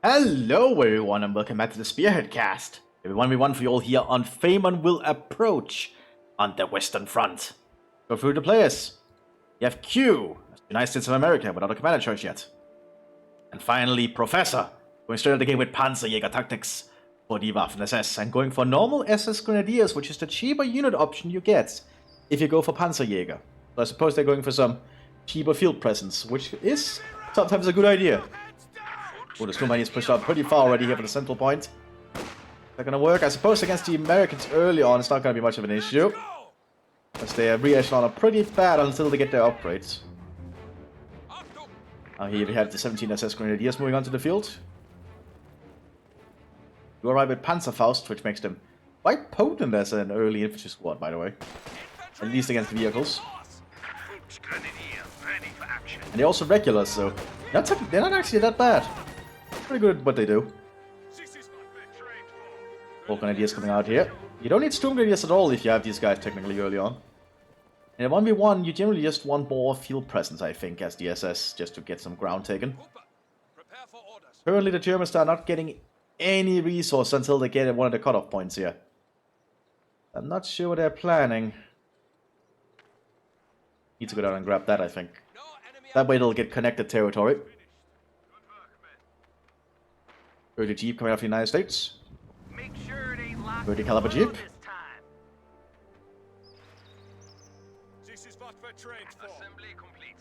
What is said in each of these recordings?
Hello everyone and welcome back to the Spearhead cast. The 1v1 for you all here on Famon Will Approach on the Western Front. Go through the players. You have Q, United States of America without a commander choice yet. And finally Professor, going straight out the game with Panzerjäger tactics for the Waffen-SS and going for normal SS Grenadiers, which is the cheaper unit option you get if you go for Panzerjäger. So I suppose they're going for some cheaper field presence, which is sometimes a good idea. Oh, the Skirmish is pushed out pretty far already here for the central point. Is that going to work? I suppose against the Americans early on, it's not going to be much of an issue. As they re-echelon are pretty bad until they get their upgrades. Here we have the 17 SS Grenadiers moving onto the field. You arrive with Panzerfaust, which makes them quite potent as an early infantry squad, by the way. At least against vehicles. And they're also regulars, so they're not actually that bad. Pretty good at what they do. All Grenadiers coming out here. You don't need Storm Grenadiers at all if you have these guys technically early on. In a 1v1, you generally just want more field presence, I think, as the SS, just to get some ground taken. Currently, the Germans are not getting any resource until they get at one of the cutoff points here. I'm not sure what they're planning. Need to go down and grab that, I think. That way they'll get connected territory. Early Jeep coming out of the United States. 30 caliber Jeep. This is what we're trained for. Assembly complete.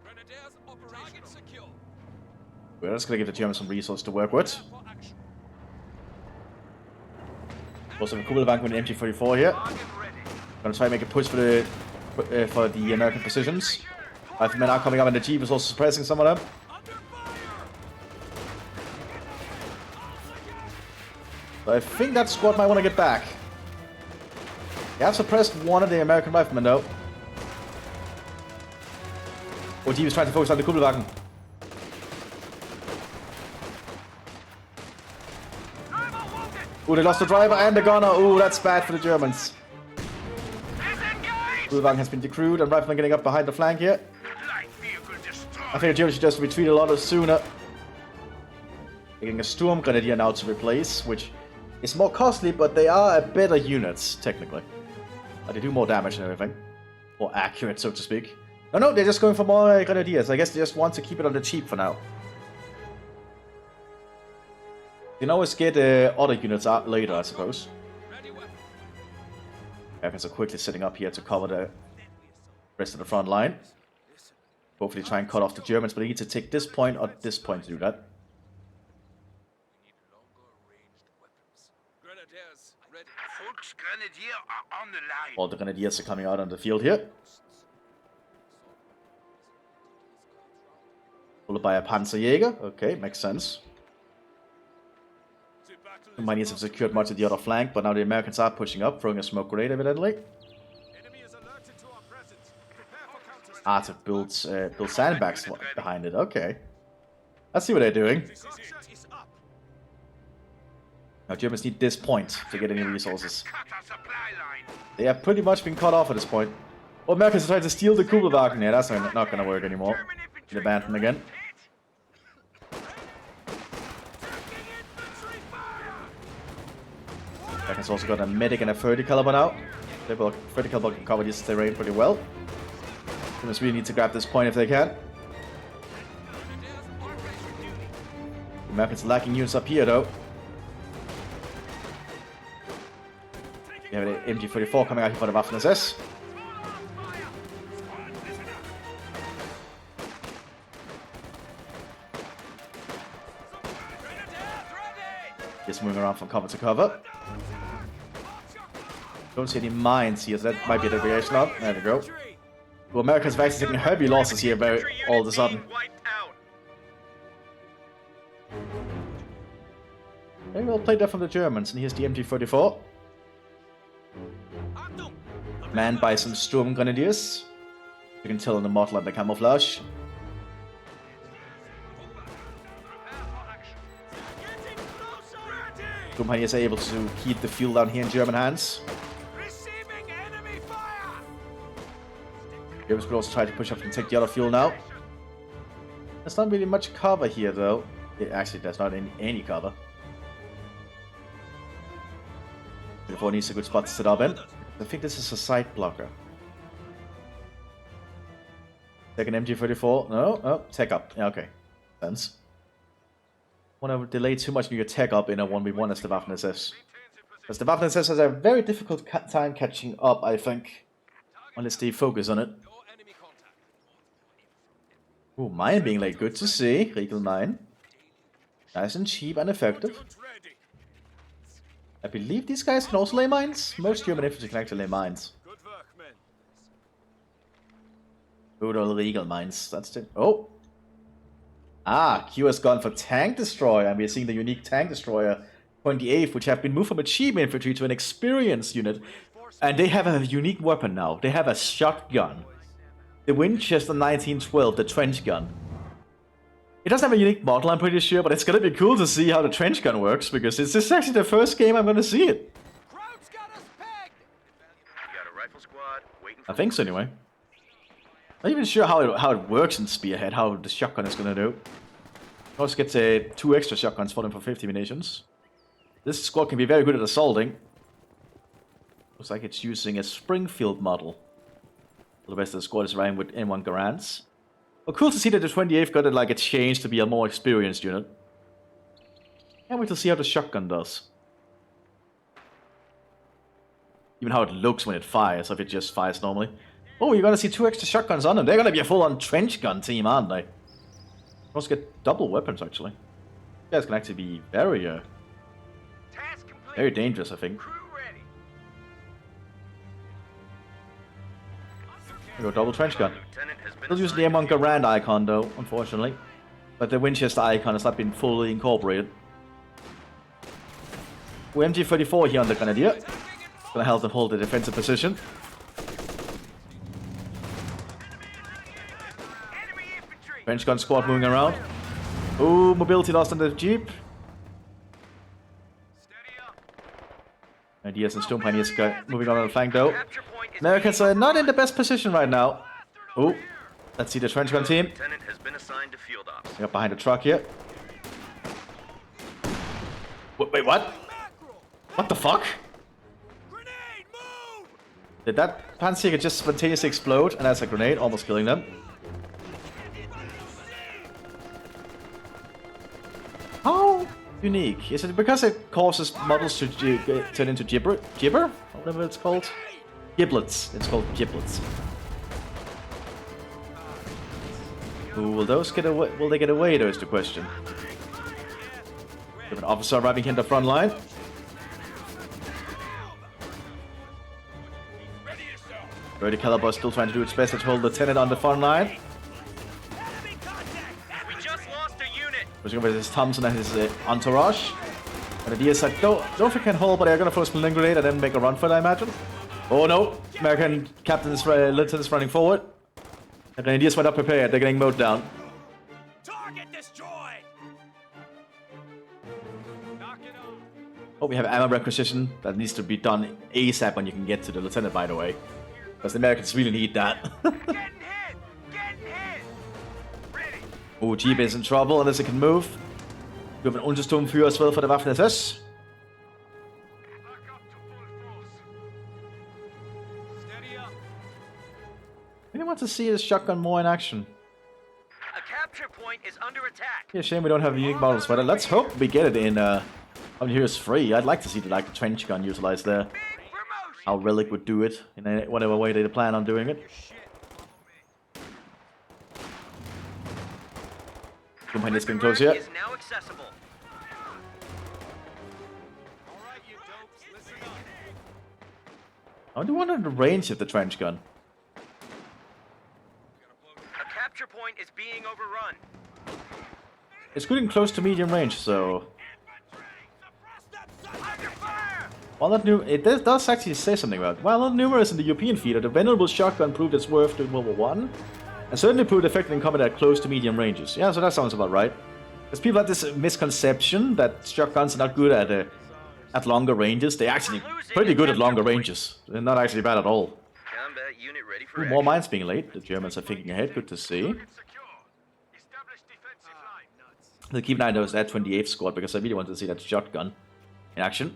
Grenadiers operational. Secure. We're just gonna give the Germans some resource to work with. Also, a Kugelbank with an MG44 here. Gonna try and make a push for the American positions. Riflemen are coming up, and the Jeep is also suppressing some of them. So I think that squad might want to get back. They have suppressed one of the American riflemen though. OG was trying to focus on the Kugelwagen. Ooh, they lost the driver and the gunner. Ooh, that's bad for the Germans. Kugelwagen has been decrewed and riflemen getting up behind the flank here. I think the Germans should just retreat a lot sooner. Getting a Sturm Grenadier now to replace, which is more costly, but they are a better units, technically. They do more damage and everything. More accurate, so to speak. No, they're just going for more Grenadiers. I guess they just want to keep it on the cheap for now. You can always get other units out later, I suppose. Americans are quickly setting up here to cover the rest of the front line. Hopefully try and cut off the Germans, but they need to take this point or this point to do that. All the Grenadiers are coming out on the field here. Followed by a Panzerjäger. Okay, makes sense. The Minions have secured much of the other flank, but now the Americans are pushing up, throwing a smoke grenade evidently. To build sandbags behind it. Okay. Let's see what they're doing. Now Germans need this point to get any resources. They have pretty much been cut off at this point. Well, Americans are trying to steal the Kugelwagen. Yeah, that's not going to work anymore. Should abandon again. Americans also got a medic and a 30 caliber now. 30 caliber can cover this terrain pretty well. Germans really need to grab this point if they can. The Americans lacking units up here though. We have an MG44 coming out here for the Waffen-SS. Just moving around from cover to cover. Don't see any mines here, so that might be the variation up. There we go. Well, Americans have actually taken heavy losses here all of a sudden. Very well played there from the Germans, and here's the MG44. Manned by some Sturm Grenadiers. You can tell in the model and the camouflage. Sturm Grenadiers are able to keep the field down here in German hands. Germans could also try to push up and take the other field now. There's not really much cover here though. Actually, there's not any cover. 34 needs a good spot to set up in. I think this is a side blocker. Second MG34. No, oh, tech up. Yeah, okay. Sense. Want to delay too much in your tech up in a 1v1 as the Waffen-SS. Because the Waffen-SS has a very difficult time catching up, I think. Unless they focus on it. Ooh, mine being late. Good to see. Regal mine. Nice and cheap and effective. I believe these guys can also lay mines. Most German infantry can actually lay mines. Good old Regal mines. That's it. Oh! Ah, Q has gone for Tank Destroyer, and we are seeing the unique Tank Destroyer 28th, which have been moved from a cheap infantry to an experienced unit. And they have a unique weapon now. They have a shotgun. The Winchester 1912, the trench gun. It doesn't have a unique model, I'm pretty sure, but it's gonna be cool to see how the trench gun works, because this is actually the first game I'm gonna see it. I think so, anyway. Not even sure how it works in Spearhead, how the shotgun is gonna do. Also gets 2 extra shotguns for them for 50 munitions. This squad can be very good at assaulting. Looks like it's using a Springfield model. The rest of the squad is riding with M1 Garands. Well, cool to see that the 28th got it like a change to be a more experienced unit. Can't wait to see how the shotgun does. Even how it looks when it fires, if it just fires normally. Oh, you're gonna see 2 extra shotguns on them. They're gonna be a full-on trench gun team, aren't they? Also get double weapons, actually. You guys can actually be very dangerous, I think. There we go, double trench gun. Still use the M1 Garand icon, though, unfortunately. But the Winchester icon has not been fully incorporated. We're MG34 here on the Grenadier. Gonna help them hold the defensive position. French gun squad moving around. Ooh, mobility lost on the Jeep. Ideas and Stone Pioneers moving on the flank though. Americans are not in the best position right now. Ooh, let's see the trench gun team. They got behind the truck here. Wait, what? What the fuck? Did that Panzer just spontaneously explode and that's a grenade, almost killing them? How unique? Is it because it causes models to turn into gibber? Or whatever it's called? Giblets. It's called giblets. Ooh, will those get away? Will they get away? Though is the question. We have an officer arriving here in the front line. Brody Caliber still trying to do its best to hold the Lieutenant on the front line. Pushing over his Thompson and his entourage. And the DS like, don't think I can hold, but they're gonna throw a splitting grenade and then make a run for it, I imagine. Oh no! American captain's lieutenant's running forward. And the Grenadiers went up prepared, they're getting mowed down. Target destroyed. Oh, we have ammo requisition that needs to be done ASAP when you can get to the lieutenant, by the way. Because the Americans really need that. Getting hit! Getting hit! Ready! Oh, Jeep is in trouble unless it can move. We have an Untersturmführer as well for the Waffen-SS. Back up to full force. Steady up. I really want to see this shotgun more in action. A capture point is under attack. Yeah, shame we don't have unique models, but let's hope we get it in on Here's Free. I'd like to see the trench gun utilized there. Big promotion. How Relic would do it in whatever way they plan on doing it. Company is getting close here. Is now accessible. All right, you dopes, listen up. I do wonder the range of the trench gun. A capture point is being overrun. It's good in close to medium range, so while not new, it does actually say something about it. While not numerous in the European theater, the venerable shotgun proved its worth during World War I, and certainly proved effective in combat at close to medium ranges. Yeah, so that sounds about right. Because people have this misconception that shotguns are not good at longer ranges. They're actually pretty good at longer ranges. They're not actually bad at all. Combat unit ready for Ooh, more mines being laid. The Germans are thinking ahead. Good to see. Secure. Establish defensive line. They'll keep an eye on that 28th squad because I really want to see that shotgun in action.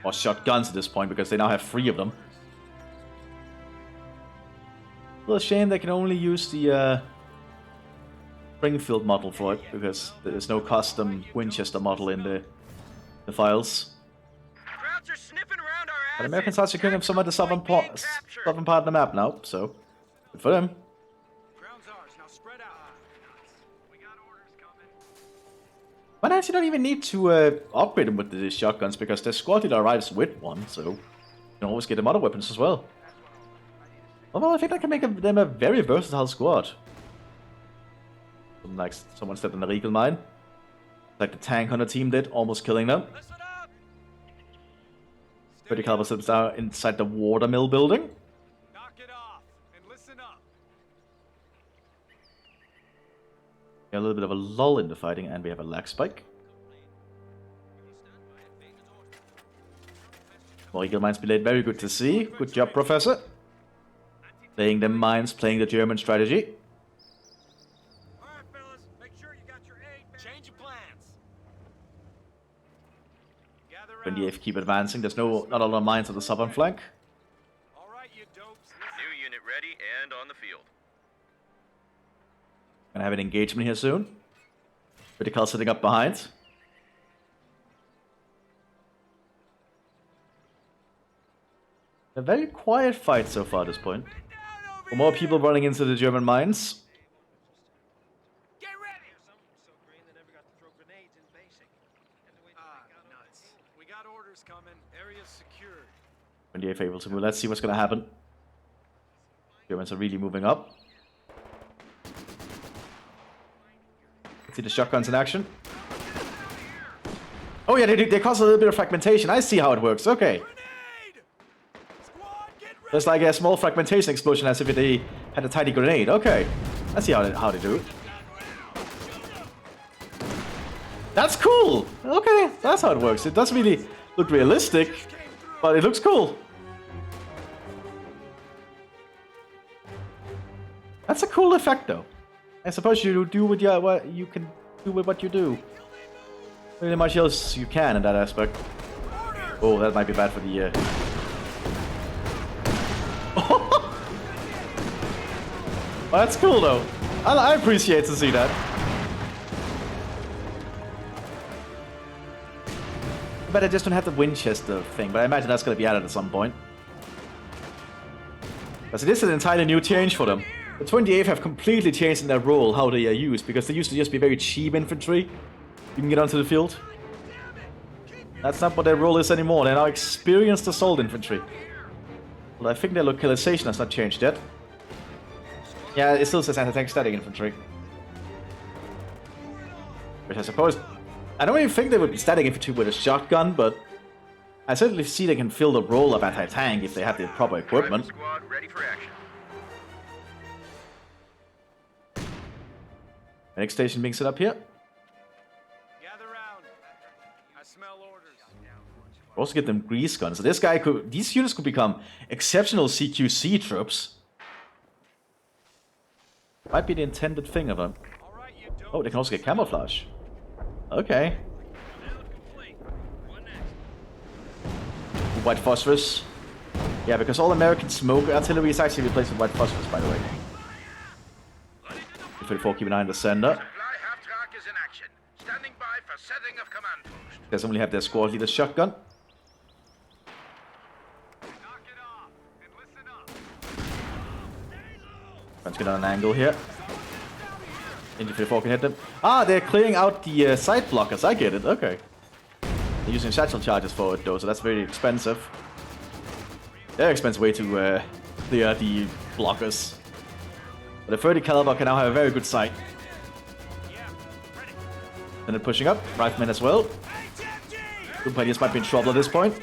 Or shotguns at this point because they now have 3 of them. Well, a shame they can only use the Springfield model for it because there's no custom Winchester model in the files. Crowds are sniffing around our But asses. Americans are securing some of the southern part of the map now, so good for them. Ground's ours. Now spread out. We got orders coming. But actually, don't even need to upgrade them with the shotguns because their squad leader arrives with one, so you can always get them other weapons as well. Well, I think that can make them a very versatile squad. Like someone stepped on the Regal mine, like the tank hunter team did, almost killing them. Listen up. 30 caliber slips down inside the watermill building. Knock it off and listen up. A little bit of a lull in the fighting, and we have a lag spike. More Eagle mines belayed, very good to see. Good job, Professor. Playing the mines, playing the German strategy. All right, fellas. Make sure you got your aid. Change your plans. Gather round. 28th keep advancing. There's not a lot of mines on the southern flank. All right, you dopes. New unit ready and on the field. Gonna have an engagement here soon. Critical sitting up behind. A very quiet fight so far at this point. For more people running into the German mines. Get ready. So green they never got to throw grenades in basic. Nuts. We got orders coming. Area's secured. 28th able to move. Let's see what's gonna happen. Germans are really moving up. Let's see the shotguns in action. Oh yeah, they cause a little bit of fragmentation. I see how it works. Okay. Grenade! Squad, get ready. There's like a small fragmentation explosion as if they had a tiny grenade. Okay. I see how they do it. That's cool! Okay, that's how it works. It doesn't really look realistic, but it looks cool. That's a cool effect though. I suppose you do with what you can do with what you do. Pretty much else you can in that aspect. Oh, that might be bad for the Well, that's cool though. I appreciate to see that. But I just don't have the Winchester thing, but I imagine that's going to be added at some point. Because it is an entirely new change for them. The 28th have completely changed in their role, how they are used, because they used to just be very cheap infantry. You can get onto the field. That's not what their role is anymore. They're now experienced assault infantry. Well, I think their localization has not changed yet. Yeah, it still says anti-tank static infantry. Which I suppose... I don't even think they would be static infantry with a shotgun, but... I certainly see they can fill the role of anti-tank if they have the proper equipment. Rifle squad ready for action. Next station being set up here. Gather round. I smell orders. Also get them grease guns. So these units could become exceptional CQC troops. Might be the intended thing of them. All right, you dopes. Oh, they can also get camouflage. Okay. White phosphorus. Yeah, because all American smoke artillery is actually replaced with white phosphorus, by the way. 34, keep an eye on the sender. Supply half-track is in action. Standing by for setting of command post. They only have their squad leader's shotgun. Knock it off and listen up. Let's get on an angle here. Infantry 4 can hit them. Ah, they're clearing out the side blockers. I get it. Okay. They're using satchel charges for it though, so that's very expensive. They're expensive way to clear the blockers. But the 30 caliber can now have a very good sight. And they're pushing up. Riflemen as well. Good players might be in trouble at this point.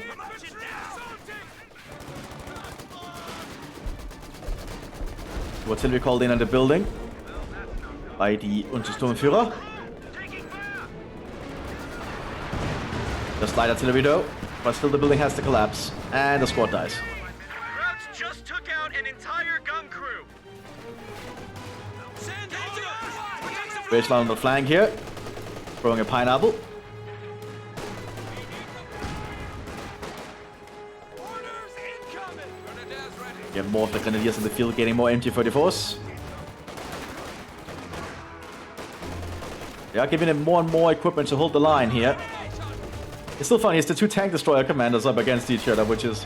Artillery called in on the building by the Untersturmführer. Just light artillery though, but still the building has to collapse, and the squad dies. Krauts just took out an entire gun crew. Ridgeline on the flank here. Throwing a pineapple. Orders incoming. Grenadiers ready. You have more of the Grenadiers in the field getting more MT-34s. They are giving him more and more equipment to hold the line here. It's still funny, it's the 2 tank destroyer commanders up against each other, which is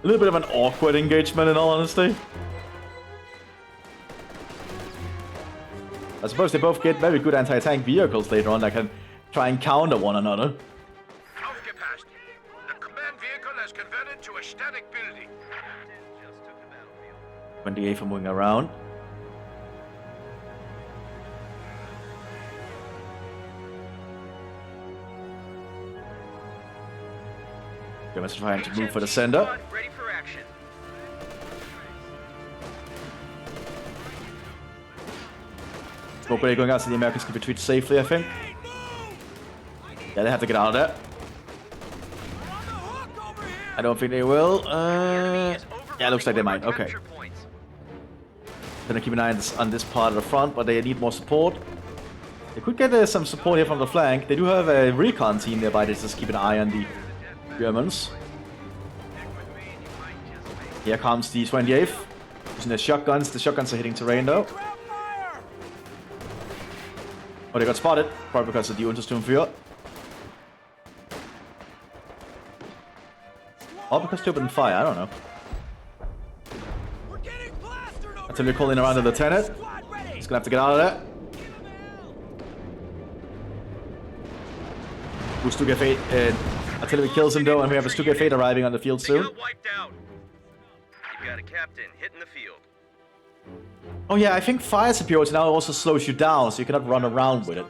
a little bit of an awkward engagement in all honesty. I suppose they both get very good anti-tank vehicles later on that can try and counter one another. Aufgepasst! The command vehicle has converted to a static building. 28 are moving around. Germans trying to move for the center. Ready for action. Smoke grenade going out so the Americans can retreat safely, I think. Yeah, they have to get out of there. I don't think they will. Yeah, looks like they might. Okay. Gonna keep an eye on this part of the front, but they need more support. They could get some support here from the flank. They do have a recon team nearby that just keep an eye on the Germans. Here comes the 28th. Using the shotguns. The shotguns are hitting terrain though. Oh, they got spotted. Probably because of the Untersturmführer. Or because they opened fire, I don't know. Until we call in around the lieutenant. He's gonna have to get out of there. We'll still get fate. Artillery kills him though, and we have a Stuka Fate arriving on the field soon. Wiped out. You've got a captain hitting the field. Oh yeah, I think fire superiority now also slows you down, so you cannot run around with it.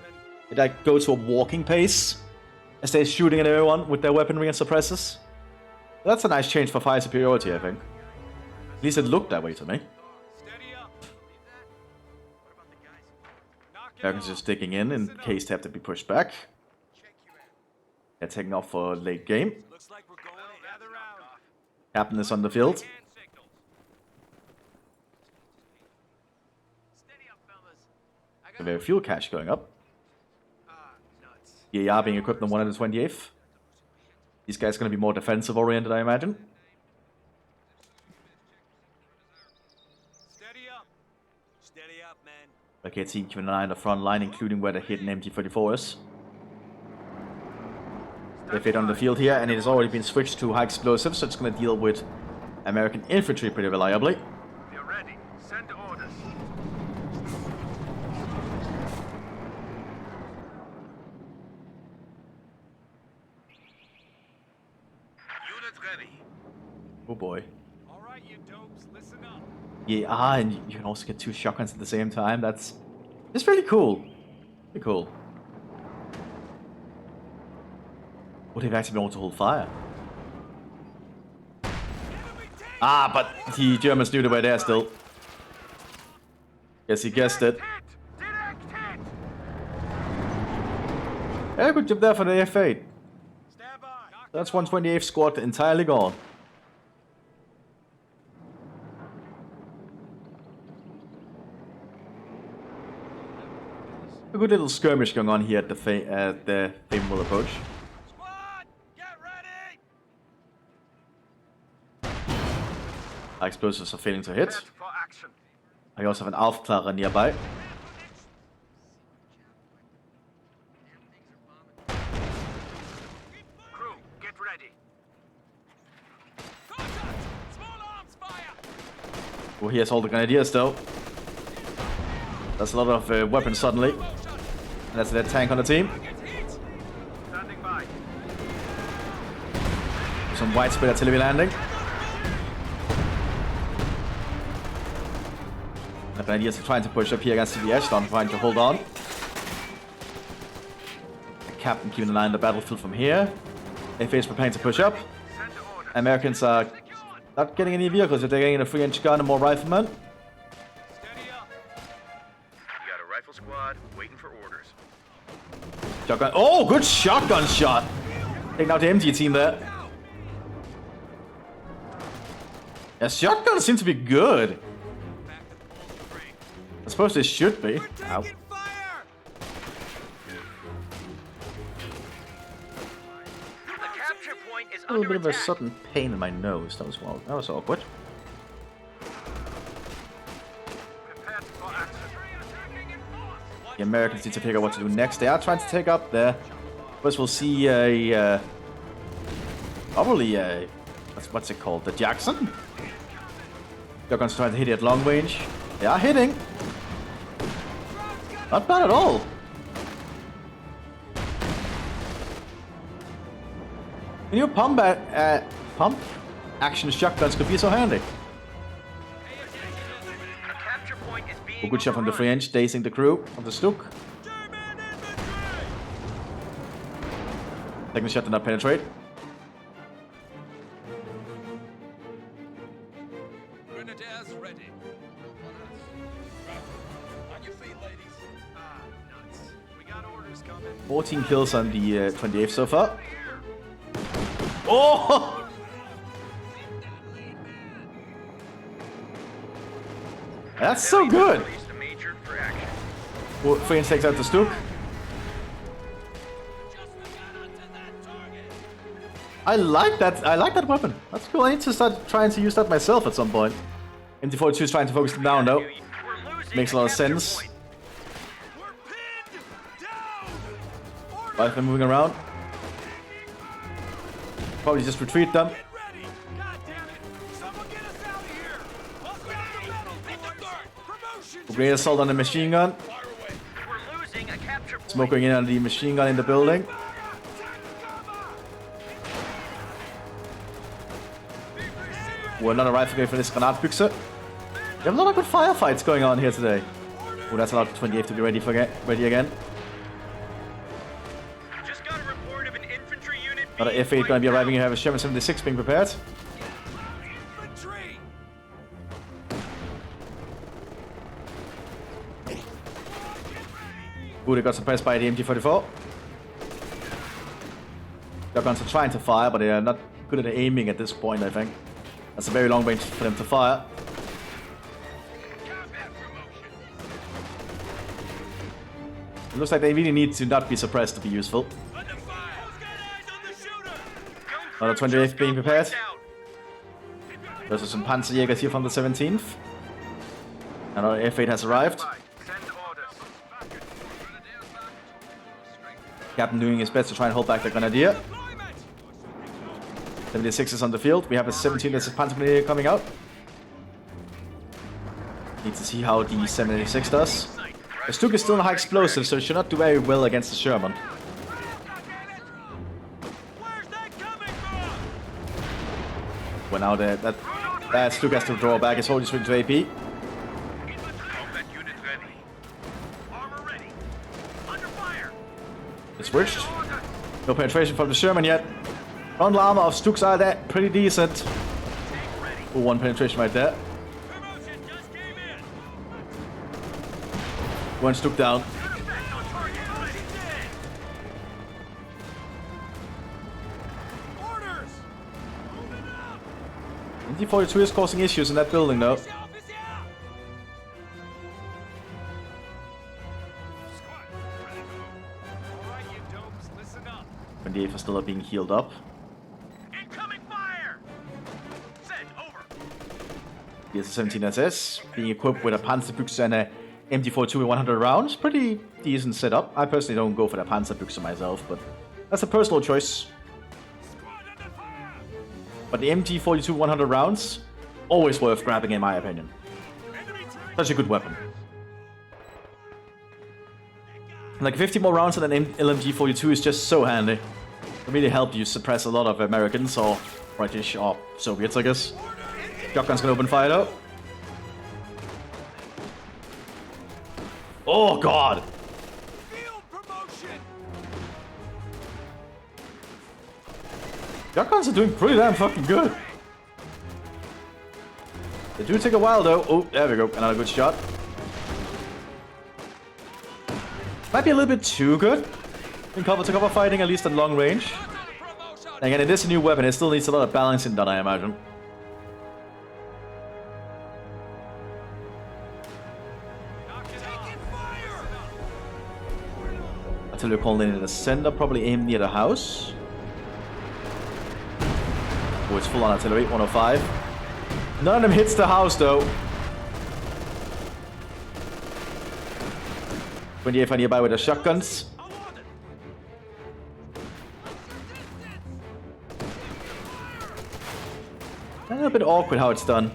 It like goes to a walking pace as they're shooting at everyone with their weaponry and suppressors. That's a nice change for fire superiority, I think. At least it looked that way to me. Americans just digging in case they have to be pushed back. They're taking off for late game. Captain is on the field. We have fuel cache going up. Yeah, being equipped on 128th. These guys are going to be more defensive oriented, I imagine. Steady up, man. Okay, team keeping an eye on the front line, including where the hidden MT-34 is. They fit on the field here, and it has already been switched to high explosives, so it's going to deal with American infantry pretty reliably. You're ready. Send orders. Unit ready. Oh boy. All right, you dopes, listen up. Yeah, and you can also get 2 shotguns at the same time. It's really cool. Pretty cool. Would have actually been able to hold fire. Ah, but the Germans knew they were there still. Guess he guessed it. Yeah, good job there for the F8. That's 128th squad entirely gone. A good little skirmish going on here at the favorable approach. Explosives are failing to hit. I also have an Aufklarer nearby. Crew, get ready. Oh, here's all the Grenadiers though. That's a lot of weapons suddenly. And that's their tank on the team. Standing by. Some widespread artillery landing. The Grenadiers are trying to push up here against the Echelon, trying to hold on. The captain keeping an eye on the battlefield from here. FA is preparing to push up. Americans are not getting any vehicles, they're getting a 3-inch gun and more riflemen. You got a rifle squad waiting for orders. Shotgun. Oh, good shotgun shot! Taking out the MG team there. Yeah, shotguns seem to be good. I suppose they should be. Ow. point is A little under bit of a attack. sudden pain in my nose. That was awkward. Prepare for action. The Americans need to figure out what to do next. They are trying to take up there. First, we'll see a probably a what's it called? The Jackson. They're going to try to hit it at long range. They are hitting. Not bad at all. You know, pump action shotguns could be so handy. A capture point is being A good shot from the overrun. French, dazing the crew of the Stook. Second shot did not penetrate. Grenadiers ready. On your feet, ladies. Nuts. We got orders coming. 14 kills on the 28th so far. Oh! That's so good! Release the major for action. Well, French takes out the Stook. I like that weapon. That's cool. I need to start trying to use that myself at some point. MT42 is trying to focus them down though. We're losing Makes a lot of capture sense. point. We're pinned down. Order. While they're moving around. Probably just retreat them. Get ready. God damn it. Someone get us out of here. Let's grab the metal, boys. Promotion. Great assault on the machine gun. We're losing a capture point. Smoking in on the machine gun in the building. Well, another rifle grenade for this Granatbüchse. We have a lot of good firefights going on here today. Oh, that's allowed 28 to be ready again. Just got a report of an infantry unit Another being F8 going to be wiped arriving. You out. have a Sherman 76 being prepared. Infantry. Ooh, they got suppressed by the MG44. Their guns are trying to fire, but they are not good at aiming at this point, I think. That's a very long range for them to fire. It looks like they really need to not be suppressed to be useful. Under fire. Who's got eyes on the shooter? Another Gun 28th crew being just got prepared. wiped out. There's some Panzerjägers here from the 17th. Another F8 has arrived. Send orders. Captain doing his best to try and hold back the Grenadier. 76 is on the field. We have a 17 that's a Panzer Grenadier coming out. Need to see how the 76 does. The Stuk is still high explosive, so it should not do very well against the Sherman. Where's that coming from? Well, now that Stuk has to draw back his whole swing to AP. Combat unit ready. Armor ready. Under fire. It's switched. No penetration from the Sherman yet. Frontal armor of Stuks are that pretty decent. Tank ready. Oh, one penetration right there. Promotion just came in. One Stuk down. Effect on target. Ready. Orders. Moving up. MT42 is causing issues in that building though. Office out. Squad, ready to move. All right, you dopes, listen up. 28 are still being healed up. Incoming fire. Send over. Here's the 17 SS, being equipped with a Panzerbüchse and a MT42 with 100 rounds. Pretty decent setup. I personally don't go for the Panzerbüchse myself, but that's a personal choice. Squad under fire. But the MT42 100 rounds, always worth grabbing in my opinion. Enemy tank. Such a good weapon. Like 50 more rounds on an LMG42 is just so handy. It really help you suppress a lot of Americans or British or Soviets, I guess. Shotgun's gonna open fire though. Oh god! Field promotion. Shotguns are doing pretty damn fucking good. They do take a while though. Oh, there we go. Another good shot. Might be a little bit too good in cover-to-cover fighting, at least at long range. And again, it is a new weapon. It still needs a lot of balancing done, I imagine. Taking fire. Artillery calling in the center, probably aimed near the house. Oh, it's full on artillery, 105. None of them hits the house though. 28 are nearby with their shotguns. A little bit awkward how it's done.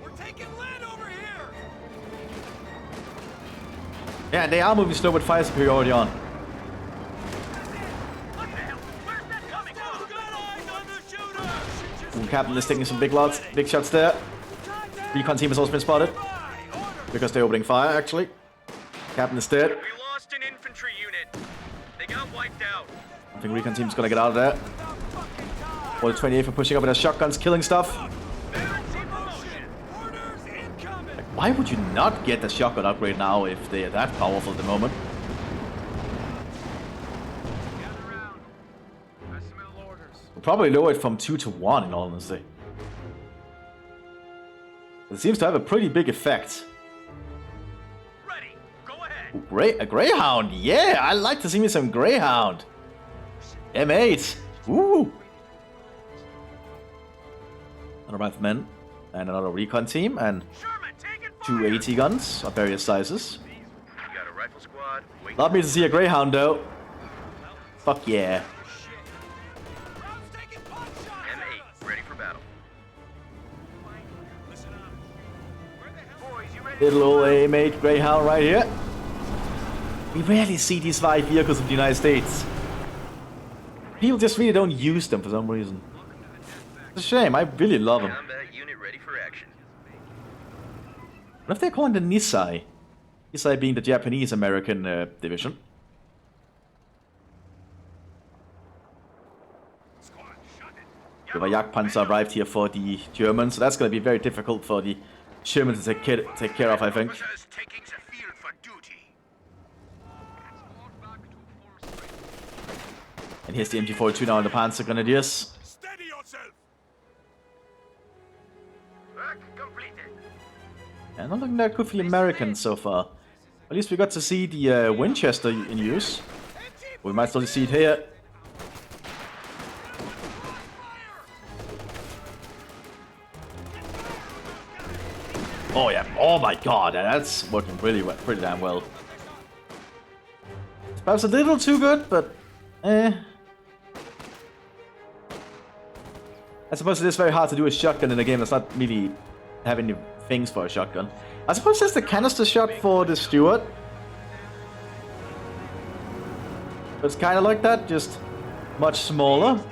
We're taking lead over here. Yeah, they are moving slow with fire superiority on. What the hell? Where's that coming from? Got eyes on the shooter. Ooh, Captain is taking some big shots there. Recon team has also been spotted. Because they're opening fire, actually. Captain is dead. We lost an infantry unit. They got wiped out. I think Recon team's gonna get out of there. Or the 28 for pushing up with their shotguns, killing stuff. Orders incoming. Why would you not get the shotgun upgrade now if they're that powerful at the moment? Gather round. I smell orders. We'll probably lower it from 2 to 1 in all honesty. It seems to have a pretty big effect. Ready. Go ahead. Ooh, a Greyhound, yeah! I like to see me some Greyhound. M8, ooh! Another rifleman and another recon team and Sherman, taking two fire. AT guns of various sizes. You got a rifle squad. Wait. Love me to see a Greyhound though. Fuck yeah. Round's taking pot shots. M8, ready for battle. Listen up. Where the hell? Boys, you ready? Little old M8 Greyhound right here. We rarely see these 5 vehicles in the United States. People just really don't use them for some reason. It's a shame, I really love them. Combat unit ready for action. What if they're calling the Nisai? Nisai being the Japanese-American division. The Jagdpanzer arrived here for the Germans, so that's going to be very difficult for the Germans to take care of, I think. Officers taking the field for duty. And here's the MG42 now in the Panzer Grenadiers. Steady yourself. Work completed. And not looking that good for the Americans so far. At least we got to see the Winchester in use. We might still see it here. Oh yeah, oh my god, that's working really well, pretty damn well. It's perhaps a little too good, but eh. I suppose it is very hard to do a shotgun in a game that's not really having any things for a shotgun. I suppose that's the canister shot for the Stuart. It's kind of like that, just much smaller.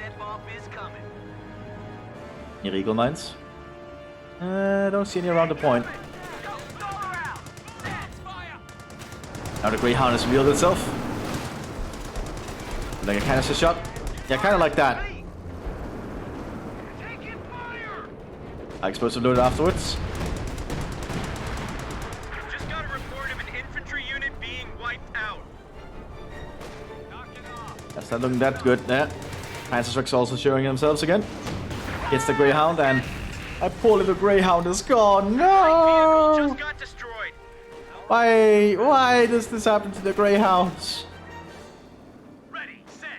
Any Eagle mines? I don't see any around the point. Now the Greyhound has revealed itself. Like a canister shot. Yeah, kind of like that. Explosive loaded afterwards. Just got a report of an infantry unit being wiped out. That's not looking that good there. Panzer trucks also showing themselves again. Hits the Greyhound and my poor little Greyhound is gone. No! Just got destroyed. Why does this happen to the Greyhounds? Ready, set.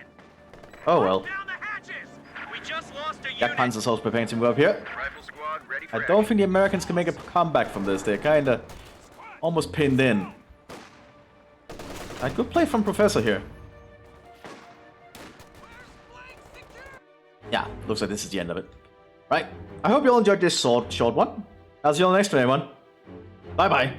Oh well. Down the hatches. We just lost a Jack unit. Panzer's also preparing to move up here. Rifle squad ready for I action. don't think the Americans can make a comeback from this. They're kinda almost pinned in. A good play from Professor here. Yeah, looks like this is the end of it. Right, I hope you all enjoyed this short one. I'll see you on the next one, everyone. Bye-bye.